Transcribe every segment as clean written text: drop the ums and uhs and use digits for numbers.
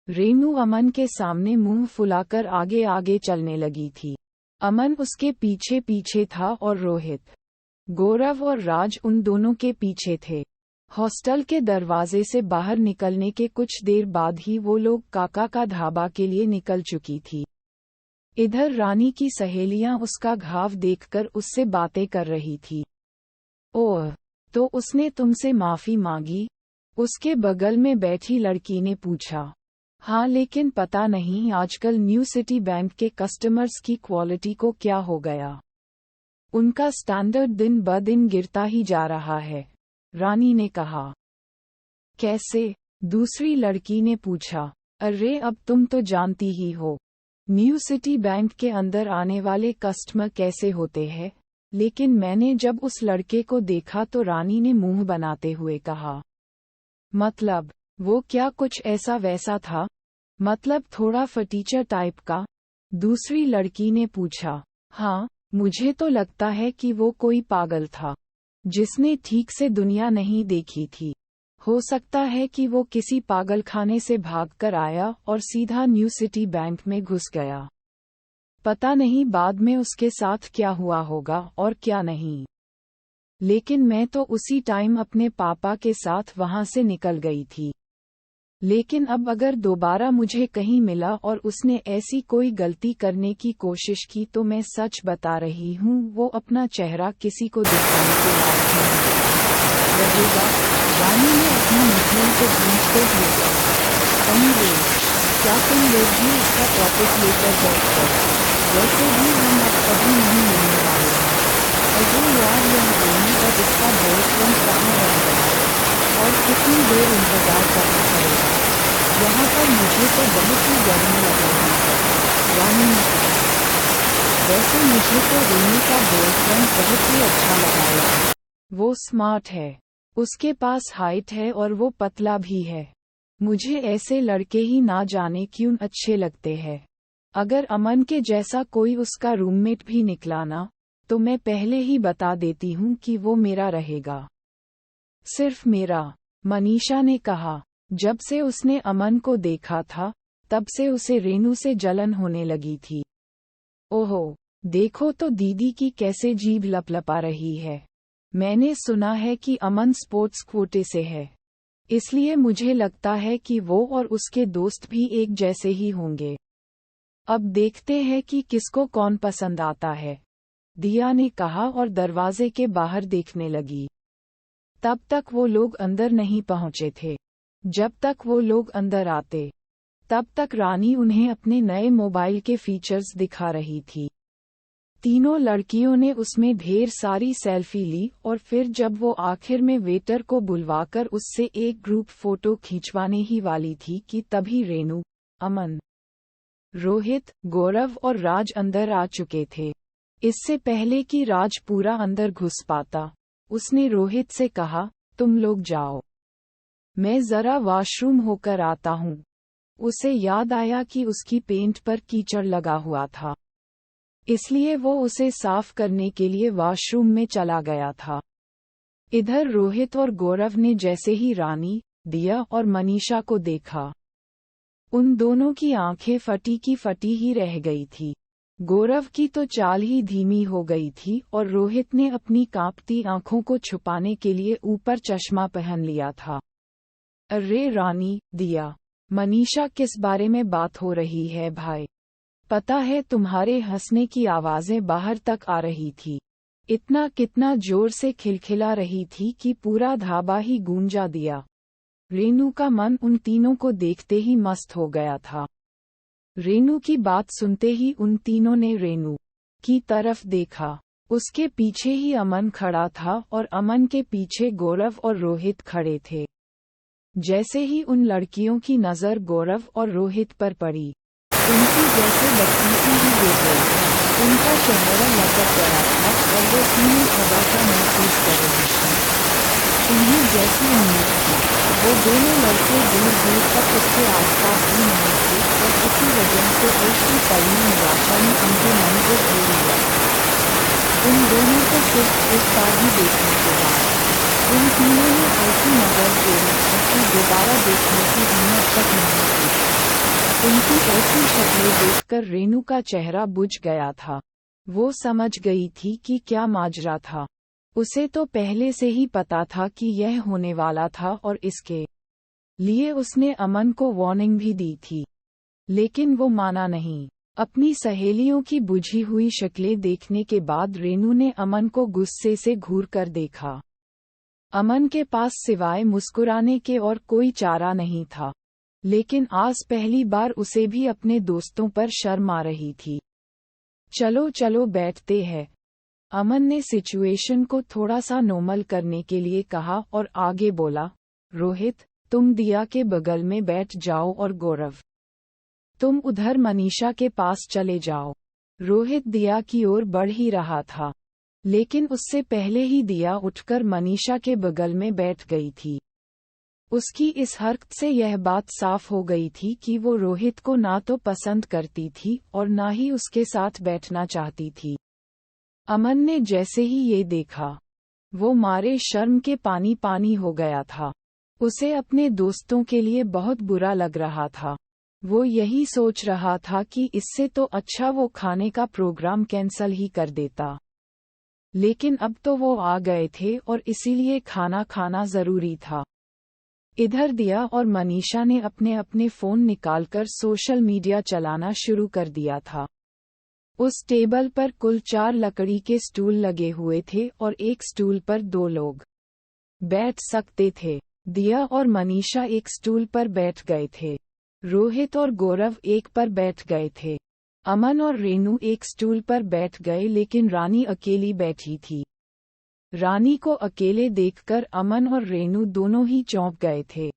रेनू अमन के सामने मुंह फुलाकर आगे आगे चलने लगी थी। अमन उसके पीछे पीछे था और रोहित, गौरव और राज उन दोनों के पीछे थे। हॉस्टल के दरवाजे से बाहर निकलने के कुछ देर बाद ही वो लोग काका का ढाबा के लिए निकल चुकी थी। इधर रानी की सहेलियां उसका घाव देखकर उससे बातें कर रही थी। ओह, तो उसने तुमसे माफी मांगी? उसके बगल में बैठी लड़की ने पूछा। हाँ, लेकिन पता नहीं आजकल न्यू सिटी बैंक के कस्टमर्स की क्वालिटी को क्या हो गया। उनका स्टैंडर्ड दिन ब दिन गिरता ही जा रहा है, रानी ने कहा। कैसे? दूसरी लड़की ने पूछा। अरे अब तुम तो जानती ही हो, न्यू सिटी बैंक के अंदर आने वाले कस्टमर कैसे होते हैं। लेकिन मैंने जब उस लड़के को देखा तो रानी ने मुंह बनाते हुए कहा। मतलब, वो क्या कुछ ऐसा वैसा था? मतलब थोड़ा फटीचर टाइप का? दूसरी लड़की ने पूछा। हाँ, मुझे तो लगता है कि वो कोई पागल था, जिसने ठीक से दुनिया नहीं देखी थी। हो सकता है कि वो किसी पागलखाने से भागकर आया और सीधा न्यू सिटी बैंक में घुस गया। पता नहीं बाद में उसके साथ क्या हुआ होगा और क्या नहीं। लेकिन मैं तो उसी टाइम अपने पापा के साथ वहां से निकल गई थी। लेकिन अब अगर दोबारा मुझे कहीं मिला और उसने ऐसी कोई गलती करने की कोशिश की तो मैं सच बता रही हूँ, वो अपना चेहरा किसी को दिखाने के लायक नहीं रहेगा। रानी ने अपनी मुठियों को गूंजते हुए कहा। एनीवे, क्या तुम लोग भी इसका टॉपिक लेकर बैठ गए? वैसे भी हम अब कभी नहीं मिलने वाले हैं। अरे यार, यह रेनू और इसका बॉयफ्रेंड कहाँ रह गया? और कितनी देर इंतजार करना पड़ेगा? यहाँ पर मुझे तो बहुत ही गर्मी लग रही है, रानी ने कहा। वैसे मुझे तो रेनू का बॉयफ्रेंड बहुत ही अच्छा लगा यार। वो स्मार्ट है, उसके पास हाइट है और वो पतला भी है। मुझे ऐसे लड़के ही ना जाने क्यों अच्छे लगते हैं। अगर अमन के जैसा कोई उसका रूममेट भी निकला ना, तो मैं पहले ही बता देती हूँ कि वो मेरा रहेगा। सिर्फ मेरा, मनीषा ने कहा। जब से उसने अमन को देखा था, तब से उसे रेनू से जलन होने लगी थी। ओहो, देखो तो दीदी की कैसे जीभ लपलपा रही है। मैंने सुना है कि अमन स्पोर्ट्स कोटे से है, इसलिए मुझे लगता है कि वो और उसके दोस्त भी एक जैसे ही होंगे। अब देखते हैं कि किसको कौन पसंद आता है, दिया ने कहा और दरवाजे के बाहर देखने लगी। तब तक वो लोग अंदर नहीं पहुंचे थे। जब तक वो लोग अंदर आते, तब तक रानी उन्हें अपने नए मोबाइल के फीचर्स दिखा रही थी। तीनों लड़कियों ने उसमें ढेर सारी सेल्फी ली और फिर जब वो आखिर में वेटर को बुलवाकर उससे एक ग्रुप फोटो खींचवाने ही वाली थी कि तभी रेनू, अमन, रोहित, गौरव और राज अंदर आ चुके थे। इससे पहले कि राज पूरा अंदर घुस पाता, उसने रोहित से कहा, तुम लोग जाओ, मैं जरा वॉशरूम होकर आता हूँ। उसे याद आया कि उसकी पेंट पर कीचड़ लगा हुआ था, इसलिए वो उसे साफ करने के लिए वॉशरूम में चला गया था। इधर रोहित और गौरव ने जैसे ही रानी, दिया और मनीषा को देखा, उन दोनों की आंखें फटी की फटी ही रह गई थी। गौरव की तो चाल ही धीमी हो गई थी और रोहित ने अपनी कांपती आंखों को छुपाने के लिए ऊपर चश्मा पहन लिया था। अरे रानी, दिया, मनीषा, किस बारे में बात हो रही है भाई? पता है तुम्हारे हंसने की आवाजें बाहर तक आ रही थी। इतना कितना जोर से खिलखिला रही थी कि पूरा ढाबा ही गूंजा दिया। रेनू का मन उन तीनों को देखते ही मस्त हो गया था। रेनू की बात सुनते ही उन तीनों ने रेनू की तरफ देखा। उसके पीछे ही अमन खड़ा था और अमन के पीछे गौरव और रोहित खड़े थे। जैसे ही उन लड़कियों की नज़र गौरव और रोहित पर पड़ी, उनकी जैसे बत्तीसी ही गिर गई। उनका चेहरा लटक गया था और वो तीनों हवा सा महसूस कर रही थी। उन्हें जैसी उम्मीद थी, वो दोनों लड़के दूर दूर तक उसके आसपास भी नहीं थे और इसी वजह से एक ही पल में निराशा ने उनके मन को घेर लिया था। उन दोनों को सिर्फ एक बार ही देखने के बाद, उन तीनों ने ऐसी नज़र फेरी थी कि दोबारा देखने की हिम्मत तक नहीं थी। उनकी ऐसी शक्लें देखकर रेणु का चेहरा बुझ गया था। वो समझ गई थी कि क्या माजरा था। उसे तो पहले से ही पता था कि यह होने वाला था और इसके लिए उसने अमन को वार्निंग भी दी थी। लेकिन वो माना नहीं। अपनी सहेलियों की बुझी हुई शक्लें देखने के बाद रेणु ने अमन को गुस्से से घूर कर देखा। अमन के पास सिवाय मुस्कुराने के और कोई चारा नहीं था। लेकिन आज पहली बार उसे भी अपने दोस्तों पर शर्म आ रही थी। चलो चलो बैठते हैं। अमन ने सिचुएशन को थोड़ा सा नॉर्मल करने के लिए कहा और आगे बोला, रोहित, तुम दिया के बगल में बैठ जाओ और गौरव, तुम उधर मनीषा के पास चले जाओ। रोहित दिया की ओर बढ़ ही रहा था, लेकिन उससे पहले ही दिया उठकर मनीषा के बगल में बैठ गई थी। उसकी इस हरकत से यह बात साफ हो गई थी कि वो रोहित को ना तो पसंद करती थी और ना ही उसके साथ बैठना चाहती थी। अमन ने जैसे ही ये देखा, वो मारे शर्म के पानी पानी हो गया था। उसे अपने दोस्तों के लिए बहुत बुरा लग रहा था। वो यही सोच रहा था कि इससे तो अच्छा वो खाने का प्रोग्राम कैंसल ही कर देता। लेकिन अब तो वो आ गए थे और इसीलिए खाना खाना जरूरी था। इधर दिया और मनीषा ने अपने अपने फोन निकालकर सोशल मीडिया चलाना शुरू कर दिया था। उस टेबल पर कुल 4 लकड़ी के स्टूल लगे हुए थे और एक स्टूल पर 2 लोग बैठ सकते थे। दिया और मनीषा एक स्टूल पर बैठ गए थे। रोहित और गौरव एक पर बैठ गए थे। अमन और रेणु एक स्टूल पर बैठ गए, लेकिन रानी अकेली बैठी थी। रानी को अकेले देखकर अमन और रेणु दोनों ही चौंक गए थे।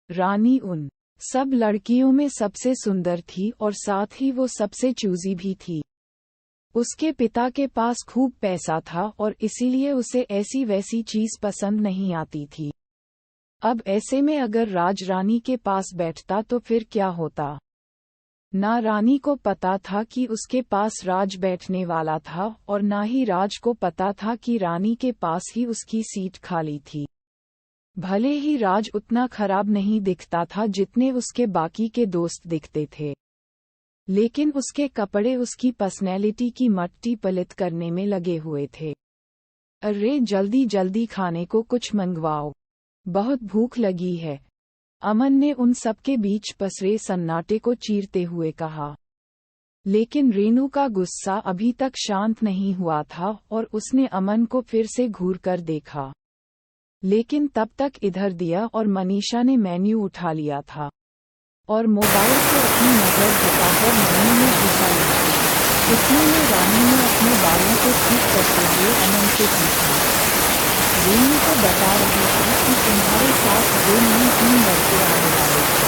रानी उन सब लड़कियों में सबसे सुंदर थी और साथ ही वो सबसे चूजी भी थी। उसके पिता के पास खूब पैसा था और इसीलिए उसे ऐसी वैसी चीज पसंद नहीं आती थी। अब ऐसे में अगर राज रानी के पास बैठता तो फिर क्या होता? ना रानी को पता था कि उसके पास राज बैठने वाला था और ना ही राज को पता था कि रानी के पास ही उसकी सीट खाली थी। भले ही राज उतना खराब नहीं दिखता था जितने उसके बाकी के दोस्त दिखते थे, लेकिन उसके कपड़े उसकी पर्सनैलिटी की मट्टी पलित करने में लगे हुए थे। अरे जल्दी जल्दी खाने को कुछ मंगवाओ, बहुत भूख लगी है। अमन ने उन सबके बीच पसरे सन्नाटे को चीरते हुए कहा। लेकिन रेणु का गुस्सा अभी तक शांत नहीं हुआ था और उसने अमन को फिर से घूर कर देखा। लेकिन तब तक इधर दिया और मनीषा ने मेन्यू उठा लिया था और मोबाइल से अपनी नजर हटाकर मेन्यू में घुसा लिया। इतने में रानी ने अपने बालों को ठीक करते हुए अमन से पूछा, रेणु को बता रही थी कि तुम्हारे साथ 2 नहीं 3 लड़के आने वाले थे,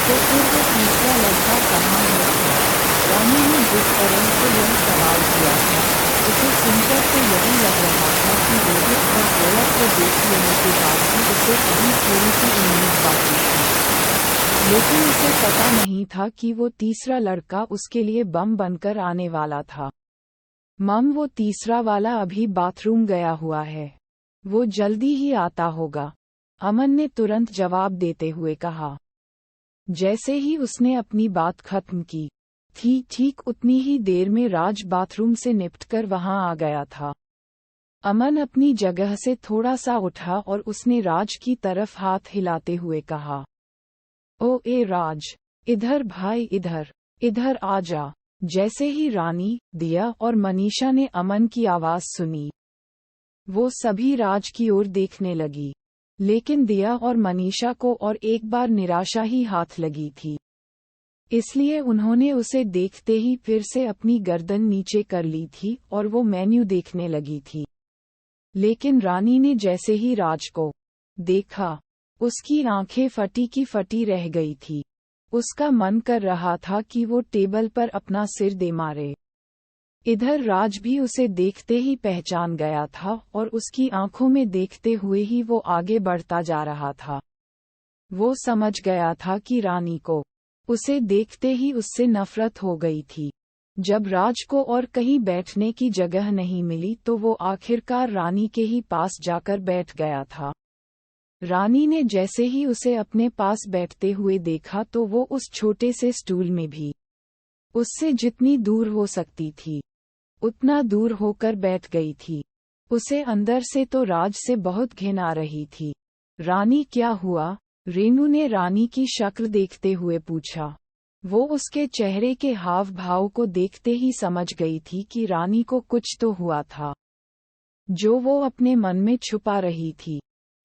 तो फिर वो तीसरा लड़का कहाँ है? रानी ने जिस तरह से यह सवाल किया था, उसे सुनकर तो यही लग रहा था कि रोहित और गौरव को देख लेने के बाद भी उसे अभी थोड़ी सी उम्मीद बाकी थी। लेकिन उसे पता नहीं था कि वो तीसरा लड़का उसके लिए बम बनकर आने वाला था। मम, वो तीसरा वाला अभी बाथरूम गया हुआ है, वो जल्दी ही आता होगा, अमन ने तुरंत जवाब देते हुए कहा। जैसे ही उसने अपनी बात खत्म की थी, ठीक उतनी ही देर में राज बाथरूम से निपटकर वहां आ गया था। अमन अपनी जगह से थोड़ा सा उठा और उसने राज की तरफ हाथ हिलाते हुए कहा, ओ ए राज, इधर भाई, इधर इधर आ जा। जैसे ही रानी, दिया और मनीषा ने अमन की आवाज सुनी, वो सभी राज की ओर देखने लगी। लेकिन दिया और मनीषा को और एक बार निराशा ही हाथ लगी थी, इसलिए उन्होंने उसे देखते ही फिर से अपनी गर्दन नीचे कर ली थी और वो मेन्यू देखने लगी थी। लेकिन रानी ने जैसे ही राज को देखा, उसकी आंखें फटी की फटी रह गई थी। उसका मन कर रहा था कि वो टेबल पर अपना सिर दे मारे। इधर राज भी उसे देखते ही पहचान गया था और उसकी आंखों में देखते हुए ही वो आगे बढ़ता जा रहा था। वो समझ गया था कि रानी को उसे देखते ही उससे नफरत हो गई थी। जब राज को और कहीं बैठने की जगह नहीं मिली तो वो आखिरकार रानी के ही पास जाकर बैठ गया था। रानी ने जैसे ही उसे अपने पास बैठते हुए देखा तो वो उस छोटे से स्टूल में भी उससे जितनी दूर हो सकती थी उतना दूर होकर बैठ गई थी। उसे अंदर से तो राज से बहुत घिन आ रही थी। रानी क्या हुआ? रेनू ने रानी की शक्ल देखते हुए पूछा। वो उसके चेहरे के हाव भाव को देखते ही समझ गई थी कि रानी को कुछ तो हुआ था जो वो अपने मन में छुपा रही थी।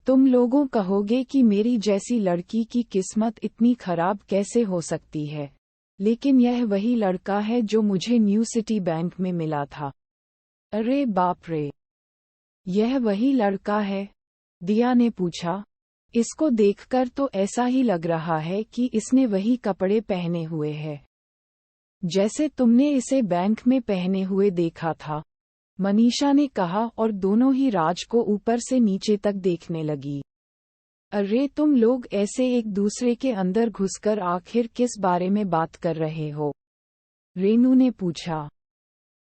तुम लोगों कहोगे कि मेरी जैसी लड़की की किस्मत इतनी खराब कैसे हो सकती है, लेकिन यह वही लड़का है जो मुझे न्यू सिटी बैंक में मिला था। अरे बाप रे, यह वही लड़का है? दिया ने पूछा। इसको देखकर तो ऐसा ही लग रहा है कि इसने वही कपड़े पहने हुए हैं जैसे तुमने इसे बैंक में पहने हुए देखा था, मनीषा ने कहा और दोनों ही राज को ऊपर से नीचे तक देखने लगी। अरे तुम लोग ऐसे एक दूसरे के अंदर घुसकर आखिर किस बारे में बात कर रहे हो? रेनू ने पूछा।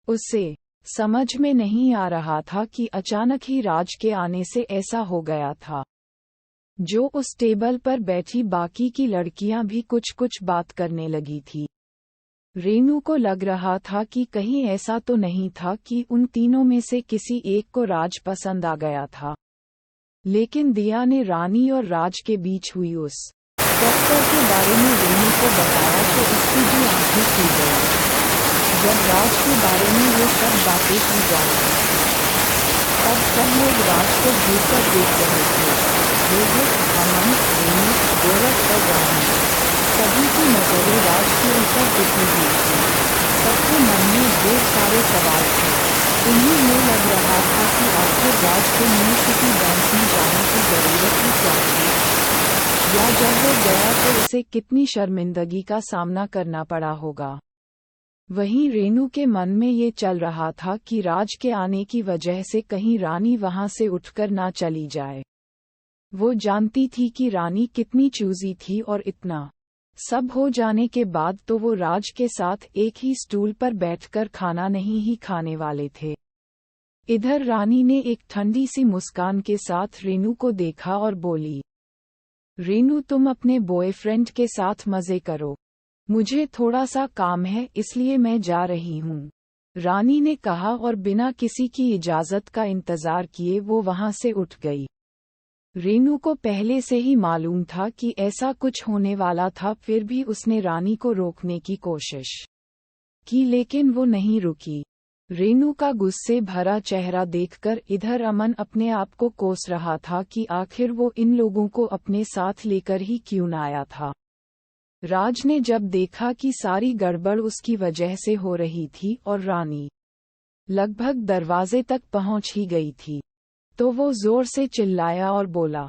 उसे समझ में नहीं आ रहा था कि अचानक ही राज के आने से ऐसा हो गया था। जो उस टेबल पर बैठी बाकी की लड़कियां भी कुछ कुछ बात करने लगी थी। रेनू को लग रहा था कि कहीं ऐसा तो नहीं था कि उन तीनों में से किसी एक को राज पसंद आ गया था। लेकिन दिया ने रानी और राज के बीच हुई उस टक्कर के बारे में रेनू को बताया तो उसकी भी आंखें खुल गईं। जब राज के बारे में ये सब बातें की जा रही थी तब सब लोग राज को घूरकर देख रहे थे। रोहित, अमन, रेनू, गौरव और रानी, सभी की नजरें राज के ऊपर टिकी हुई थी। सबके मन में ढेर सारे सवाल थे। उन्हें ये लग रहा था कि आखिर राज को न्यू सिटी बैंक में जाने की जरूरत ही क्या थी, या जब वो गया तो उसे कितनी शर्मिंदगी का सामना करना पड़ा होगा। वहीं रेनू के मन में ये चल रहा था कि राज के आने की वजह से कहीं रानी वहां से उठकर ना चली जाए। वो जानती थी कि रानी कितनी चूजी थी और इतना सब हो जाने के बाद तो वो राज के साथ एक ही स्टूल पर बैठकर खाना नहीं ही खाने वाले थे। इधर रानी ने एक ठंडी सी मुस्कान के साथ रेनू को देखा और बोली, रेनू तुम अपने बॉयफ्रेंड के साथ मजे करो, मुझे थोड़ा सा काम है इसलिए मैं जा रही हूँ। रानी ने कहा और बिना किसी की इजाजत का इंतजार किए वो वहां से उठ गई। रेनू को पहले से ही मालूम था कि ऐसा कुछ होने वाला था, फिर भी उसने रानी को रोकने की कोशिश की लेकिन वो नहीं रुकी। रेनू का गुस्से भरा चेहरा देखकर इधर अमन अपने आप को कोस रहा था कि आखिर वो इन लोगों को अपने साथ लेकर ही क्यों न आया था। राज ने जब देखा कि सारी गड़बड़ उसकी वजह से हो रही थी और रानी लगभग दरवाजे तक पहुंच ही गई थी, तो वो जोर से चिल्लाया और बोला,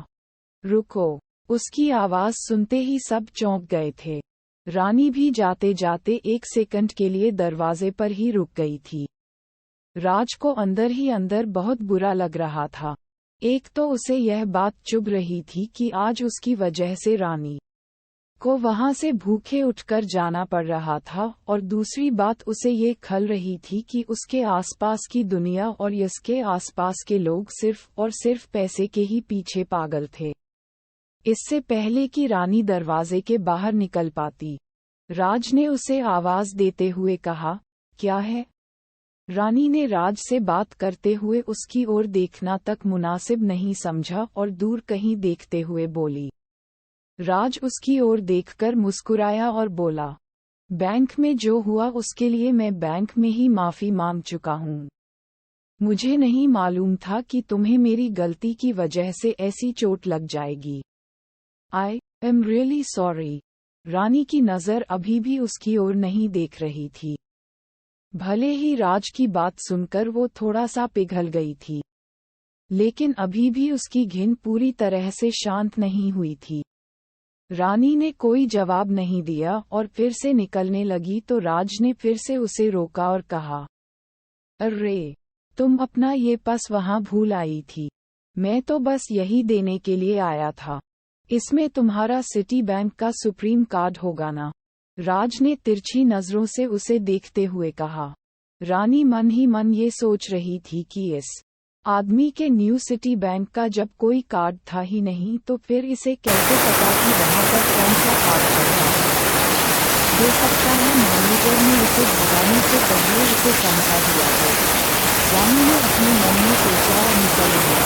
रुको। उसकी आवाज सुनते ही सब चौंक गए थे। रानी भी जाते जाते एक सेकंड के लिए दरवाजे पर ही रुक गई थी। राज को अंदर ही अंदर बहुत बुरा लग रहा था। एक तो उसे यह बात चुभ रही थी कि आज उसकी वजह से रानी को वहां से भूखे उठकर जाना पड़ रहा था, और दूसरी बात उसे ये खल रही थी कि उसके आसपास की दुनिया और इसके आसपास के लोग सिर्फ और सिर्फ पैसे के ही पीछे पागल थे। इससे पहले कि रानी दरवाजे के बाहर निकल पाती, राज ने उसे आवाज देते हुए कहा, क्या है? रानी ने राज से बात करते हुए उसकी ओर देखना तक मुनासिब नहीं समझा और दूर कहीं देखते हुए बोली। राज उसकी ओर देखकर मुस्कुराया और बोला, बैंक में जो हुआ उसके लिए मैं बैंक में ही माफी मांग चुका हूँ। मुझे नहीं मालूम था कि तुम्हें मेरी गलती की वजह से ऐसी चोट लग जाएगी। I am really sorry. रानी की नजर अभी भी उसकी ओर नहीं देख रही थी। भले ही राज की बात सुनकर वो थोड़ा सा पिघल गई थी, लेकिन अभी भी उसकी घिन पूरी तरह से शांत नहीं हुई थी। रानी ने कोई जवाब नहीं दिया और फिर से निकलने लगी तो राज ने फिर से उसे रोका और कहा, अरे तुम अपना ये पर्स वहां भूल आई थी। मैं तो बस यही देने के लिए आया था। इसमें तुम्हारा सिटी बैंक का सुप्रीम कार्ड होगा ना? राज ने तिरछी नजरों से उसे देखते हुए कहा। रानी मन ही मन ये सोच रही थी कि इस आदमी के न्यू सिटी बैंक का जब कोई कार्ड था ही नहीं तो फिर इसे कैसे पता कि वहाँ पर कौन सा कार्ड था? हो सकता है मैनेजर ने इसे भगाने से पहले इसे समझा दिया हो। रानी ने अपने मन में सोचा और निकल लिया।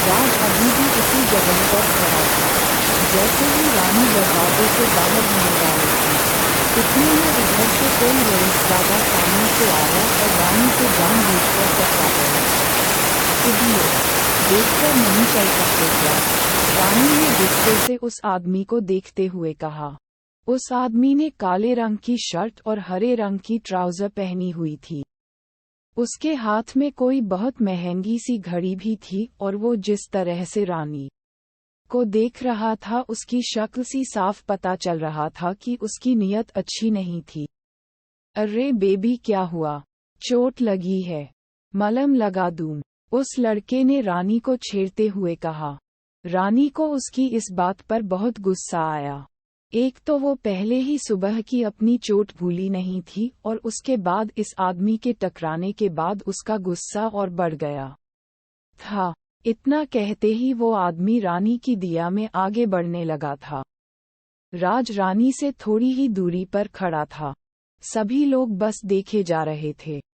राज अभी भी उसी जगह पर खड़ा था। जैसे ही रानी दरवाजे से बाहर होने वाली थी, इतने में उधर से कोई रईसजादा सामने से आया और रानी को जानबूझकर टकरा गया। इडियट, देखकर नहीं चल सकते क्या? रानी ने गुस्से से उस आदमी को देखते हुए कहा। उस आदमी ने काले रंग की शर्ट और हरे रंग की ट्राउजर पहनी हुई थी। उसके हाथ में कोई बहुत महंगी सी घड़ी भी थी और वो जिस तरह से रानी को देख रहा था उसकी शक्ल से साफ पता चल रहा था कि उसकी नीयत अच्छी नहीं थी। अरे बेबी, क्या हुआ? चोट लगी है? मलहम लगा दूं? उस लड़के ने रानी को छेड़ते हुए कहा। रानी को उसकी इस बात पर बहुत गुस्सा आया। एक तो वो पहले ही सुबह की अपनी चोट भूली नहीं थी और उसके बाद इस आदमी के टकराने के बाद उसका गुस्सा और बढ़ गया था। इतना कहते ही वो आदमी रानी की दिया में आगे बढ़ने लगा था। राज रानी से थोड़ी ही दूरी पर खड़ा था। सभी लोग बस देखे जा रहे थे।